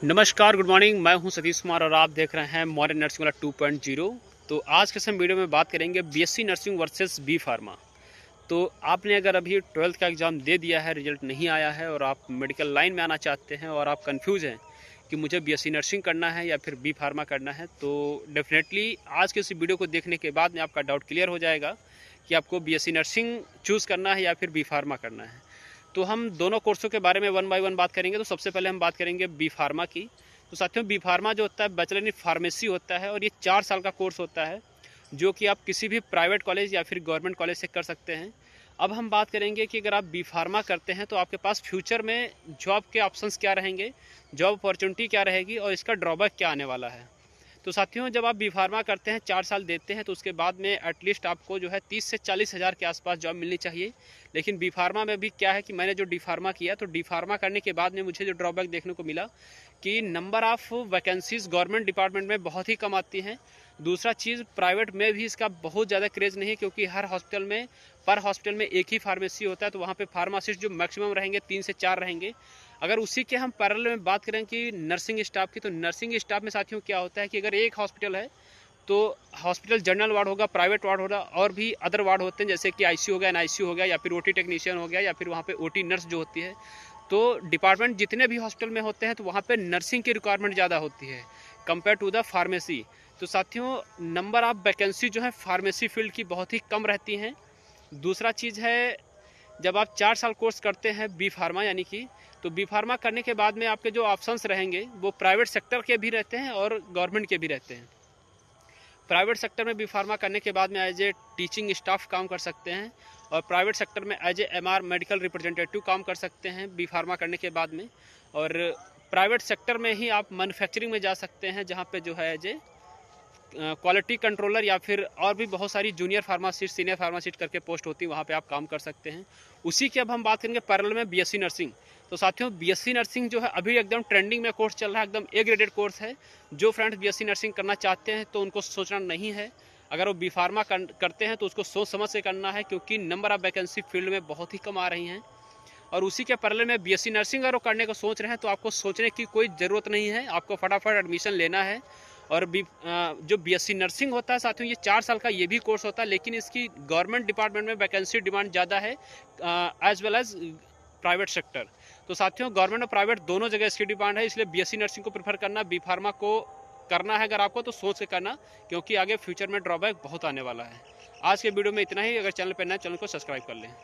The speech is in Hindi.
नमस्कार, गुड मॉर्निंग। मैं हूं सतीश कुमार और आप देख रहे हैं मॉडर्न नर्सिंग वाला 2.0। तो आज के समय वीडियो में बात करेंगे BSc nursing versus B pharma. तो आपने अगर अभी 12th का एग्ज़ाम दे दिया है, रिजल्ट नहीं आया है और आप मेडिकल लाइन में आना चाहते हैं और आप कंफ्यूज हैं कि मुझे बीएससी नर्सिंग करना है या फिर बी फार्मा करना है, तो डेफिनेटली आज के इस वीडियो को देखने के बाद में आपका डाउट क्लियर हो जाएगा कि आपको बीएससी नर्सिंग चूज़ करना है या फिर बी फार्मा करना है। तो हम दोनों कोर्सों के बारे में वन बाय वन बात करेंगे। तो सबसे पहले हम बात करेंगे बी फार्मा की। तो साथियों, बी फार्मा जो होता है बैचलर इन फार्मेसी होता है और ये 4 साल का कोर्स होता है जो कि आप किसी भी प्राइवेट कॉलेज या फिर गवर्नमेंट कॉलेज से कर सकते हैं। अब हम बात करेंगे कि अगर आप बी फार्मा करते हैं तो आपके पास फ्यूचर में जॉब के ऑप्शंस क्या रहेंगे, जॉब अपॉर्चुनिटी क्या रहेगी और इसका ड्रॉबैक क्या आने वाला है। तो साथियों, जब आप बी फार्मा करते हैं 4 साल देते हैं तो उसके बाद में एटलीस्ट आपको जो है 30 से 40 हज़ार के आसपास जॉब मिलनी चाहिए। लेकिन बी फार्मा में भी क्या है कि मैंने जो डी फार्मा किया तो डी फार्मा करने के बाद में मुझे जो ड्रॉबैक देखने को मिला कि number of vacancies government department में बहुत ही कम आती हैं। दूसरा चीज़, प्राइवेट में भी इसका बहुत ज़्यादा क्रेज़ नहीं है क्योंकि हर हॉस्पिटल में पर हॉस्पिटल में एक ही फार्मेसी होता है, तो वहाँ पे फार्मासिस्ट जो मैक्सिमम रहेंगे 3 से 4 रहेंगे। अगर उसी के हम पैरेलल में बात करें कि नर्सिंग स्टाफ की, तो नर्सिंग स्टाफ में साथियों क्या होता है कि अगर एक हॉस्पिटल है तो हॉस्पिटल जनरल वार्ड होगा, प्राइवेट वार्ड होगा और भी अदर वार्ड होते हैं जैसे कि आईसीयू हो गया, एनआईसीयू हो गया या फिर ओटी टेक्नीशियन हो गया या फिर वहाँ पे ओटी नर्स जो होती है। तो डिपार्टमेंट जितने भी हॉस्पिटल में होते हैं तो वहाँ पे नर्सिंग की रिक्वायरमेंट ज़्यादा होती है कंपेयर टू द फार्मेसी। तो साथियों, नंबर ऑफ वैकेंसी जो है फार्मेसी फील्ड की बहुत ही कम रहती हैं। दूसरा चीज़ है, जब आप 4 साल कोर्स करते हैं बी फार्मा यानी कि, तो बी फार्मा करने के बाद में आपके जो ऑप्शंस रहेंगे वो प्राइवेट सेक्टर के भी रहते हैं और गवर्नमेंट के भी रहते हैं। प्राइवेट सेक्टर में बी फार्मा करने के बाद में एज ए टीचिंग स्टाफ काम कर सकते हैं और प्राइवेट सेक्टर में as a MR medical representative काम कर सकते हैं बी फार्मा करने के बाद में। और प्राइवेट सेक्टर में ही आप मैन्युफैक्चरिंग में जा सकते हैं जहाँ पे जो है एज ए क्वालिटी कंट्रोलर या फिर और भी बहुत सारी जूनियर फार्मासिस्ट, सीनियर फार्मासिस्ट करके पोस्ट होती है, वहाँ पे आप काम कर सकते हैं। उसी की अब हम बात करेंगे पैरेलल में बीएससी नर्सिंग। तो साथियों, बीएससी नर्सिंग जो है अभी एकदम ट्रेंडिंग में कोर्स चल रहा है, एकदम ए ग्रेडेड कोर्स है। जो फ्रेंड्स बीएससी नर्सिंग करना चाहते हैं तो उनको सोचना नहीं है। अगर वो बी फार्मा करते हैं तो उसको सोच समझ से करना है क्योंकि नंबर ऑफ वैकेंसी फील्ड में बहुत ही कम आ रही हैं। और उसी के पैरेलल में बीएससी नर्सिंग अगर वो करने को सोच रहे हैं तो आपको सोचने की कोई ज़रूरत नहीं है, आपको फटाफट एडमिशन लेना है। और जो बीएससी नर्सिंग होता है साथियों, ये 4 साल का ये भी कोर्स होता है, लेकिन इसकी गवर्नमेंट डिपार्टमेंट में वैकेंसी डिमांड ज़्यादा है as well as private sector. तो साथियों, गवर्नमेंट और प्राइवेट दोनों जगह इसकी डिमांड है, इसलिए बीएससी नर्सिंग को प्रेफर करना, बी फार्मा को करना है अगर आपको तो सोच के करना, क्योंकि आगे फ्यूचर में ड्रॉबैक बहुत आने वाला है। आज के वीडियो में इतना ही। अगर चैनल पर नए, चैनल को सब्सक्राइब कर लें।